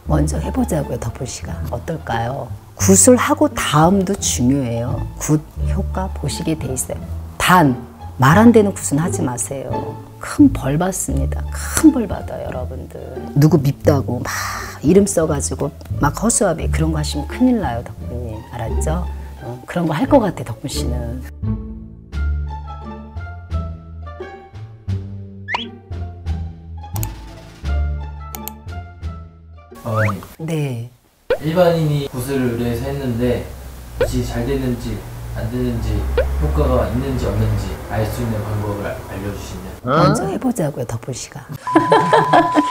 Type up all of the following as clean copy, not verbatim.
먼저 해보자고요. 덕분 씨가 어떨까요? 굿을 하고 다음도 중요해요. 굿 효과 보시게 돼 있어요. 단 말 안 되는 굿은 하지 마세요. 큰 벌 받습니다. 큰 벌 받아요, 여러분들. 누구 밉다고 막 이름 써가지고 막 허수아비 그런 거 하시면 큰일 나요, 덕분님. 알았죠? 그런 거 할 것 같아, 덕분 씨는. 어머님. 네. 일반인이 굿을 의뢰해서 했는데 굿이 잘 되는지 안 되는지 효과가 있는지 없는지 알 수 있는 방법을 알려주시면. 먼저 해보자고요, 덕분 씨가.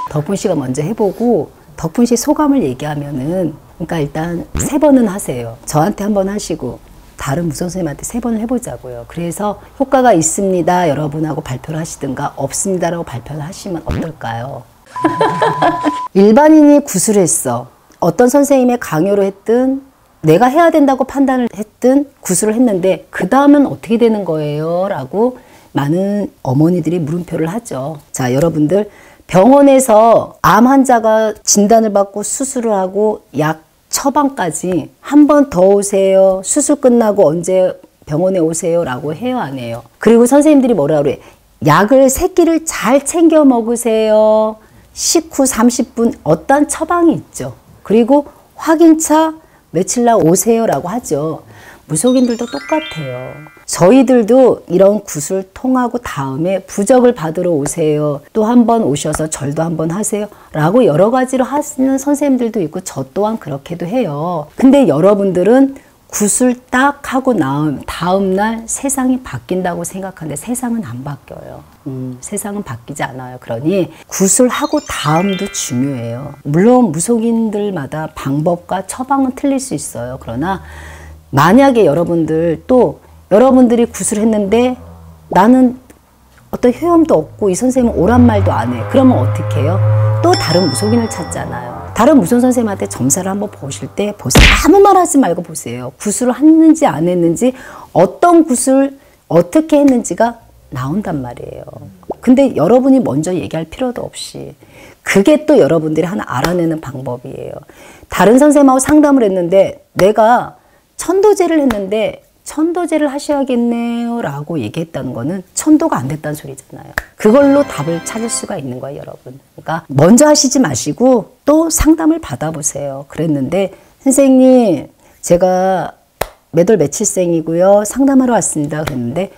덕분 씨가 먼저 해보고 덕분 씨 소감을 얘기하면은, 그러니까 일단 3번은 하세요. 저한테 1번 하시고 다른 무선 선생님한테 3번을 해보자고요. 그래서 효과가 있습니다 여러분하고 발표를 하시든가 없습니다라고 발표를 하시면 어떨까요? 일반인이 굿을 했어. 어떤 선생님의 강요로 했든 내가 해야 된다고 판단을 했든 굿을 했는데 그 다음은 어떻게 되는 거예요? 라고 많은 어머니들이 물음표를 하죠. 자, 여러분들 병원에서 암 환자가 진단을 받고 수술을 하고 약 처방까지 한 번 더 오세요. 수술 끝나고 언제 병원에 오세요. 라고 해요, 안 해요? 그리고 선생님들이 뭐라 그래? 약을 3끼를 잘 챙겨 먹으세요. 식후 30분 어떤 처방이 있죠. 그리고 확인차 며칠 날 오세요 라고 하죠. 무속인들도 똑같아요. 저희들도 이런 굿을 통하고 다음에 부적을 받으러 오세요. 또 한 번 오셔서 절도 한번 하세요 라고 여러 가지로 하시는 선생님들도 있고 저 또한 그렇게도 해요. 근데 여러분들은 굿을 딱 하고 나온 다음날 세상이 바뀐다고 생각하는데 세상은 안 바뀌어요. 세상은 바뀌지 않아요. 그러니 굿을 하고 다음도 중요해요. 물론 무속인들마다 방법과 처방은 틀릴 수 있어요. 그러나 만약에 여러분들 또 여러분들이 굿을 했는데 나는 어떤 효험도 없고 이 선생님은 오란 말도 안 해. 그러면 어떻게 해요? 또 다른 무속인을 찾잖아요. 다른 무속 선생님한테 점사를 한번 보실 때 보세요. 아무 말 하지 말고 보세요. 굿을 했는지 안 했는지 어떤 굿을 어떻게 했는지가 나온단 말이에요. 근데 여러분이 먼저 얘기할 필요도 없이 그게 또 여러분들이 하나 알아내는 방법이에요. 다른 선생님하고 상담을 했는데 내가 천도제를 했는데 천도제를 하셔야겠네요 라고 얘기했다는 거는 천도가 안 됐다는 소리잖아요. 그걸로 답을 찾을 수가 있는 거예요, 여러분. 그러니까 먼저 하시지 마시고 또 상담을 받아보세요. 그랬는데 선생님 제가 몇 월 며칠생이고요. 상담하러 왔습니다. 그랬는데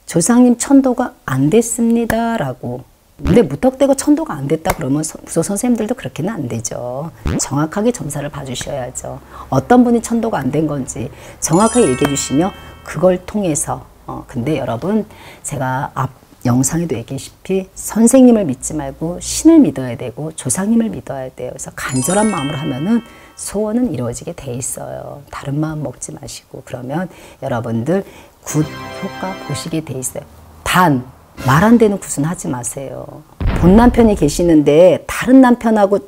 조상님 천도가 안 됐습니다 라고. 근데 무턱대고 천도가 안 됐다 그러면 무속 선생님들도 그렇게는 안 되죠. 정확하게 점사를 봐주셔야죠. 어떤 분이 천도가 안 된 건지 정확하게 얘기해 주시면 그걸 통해서 근데 여러분 제가 앞 영상에도 얘기했다시피 선생님을 믿지 말고 신을 믿어야 되고 조상님을 믿어야 돼요. 그래서 간절한 마음으로 하면은 소원은 이루어지게 돼 있어요. 다른 마음 먹지 마시고 그러면 여러분들 굿 효과 보시게 돼 있어요. 단 말 안 되는 굿은 하지 마세요. 본 남편이 계시는데 다른 남편하고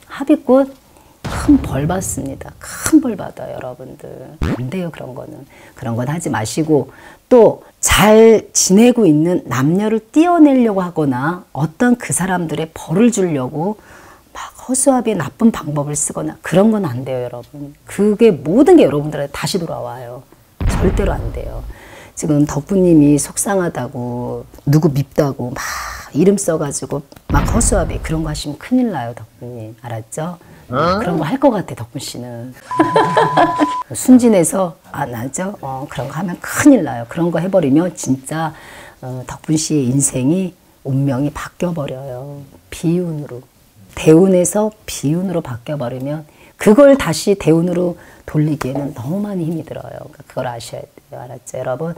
합의꽃 큰 벌 받습니다. 큰 벌 받아요, 여러분들. 안 돼요, 그런 거는. 그런 건 하지 마시고 또 잘 지내고 있는 남녀를 띄어내려고 하거나 어떤 그 사람들의 벌을 주려고 막 허수아비의 나쁜 방법을 쓰거나 그런 건 안 돼요, 여러분. 그게 모든 게 여러분들한테 다시 돌아와요. 절대로 안 돼요. 지금 덕분님이 속상하다고 누구 밉다고 막 이름 써가지고 막 허수아비 그런 거 하시면 큰일 나요, 덕분님. 알았죠? 그런 거 할 것 같아, 덕분 씨는. 순진해서 안 하죠? 그런 거 하면 큰일 나요. 그런 거 해버리면 진짜 덕분 씨의 인생이 운명이 바뀌어버려요. 비운으로. 대운에서 비운으로 바뀌어버리면 그걸 다시 대운으로 돌리기에는 너무 많이 힘이 들어요. 그러니까 그걸 아셔야 돼요. 알았죠? 여러분,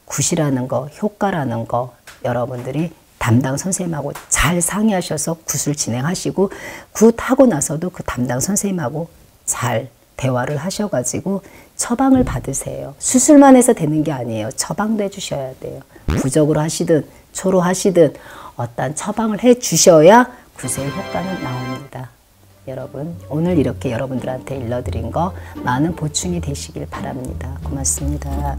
굿이라는 거, 효과라는 거 여러분들이 담당 선생님하고 잘 상의하셔서 굿을 진행하시고 굿 하고 나서도 그 담당 선생님하고 잘 대화를 하셔가지고 처방을 받으세요. 수술만 해서 되는 게 아니에요. 처방도 해주셔야 돼요. 부적으로 하시든 초로 하시든 어떤 처방을 해주셔야 굿의 효과는 나옵니다. 여러분, 오늘 이렇게 여러분들한테 일러드린 거 많은 보충이 되시길 바랍니다. 고맙습니다.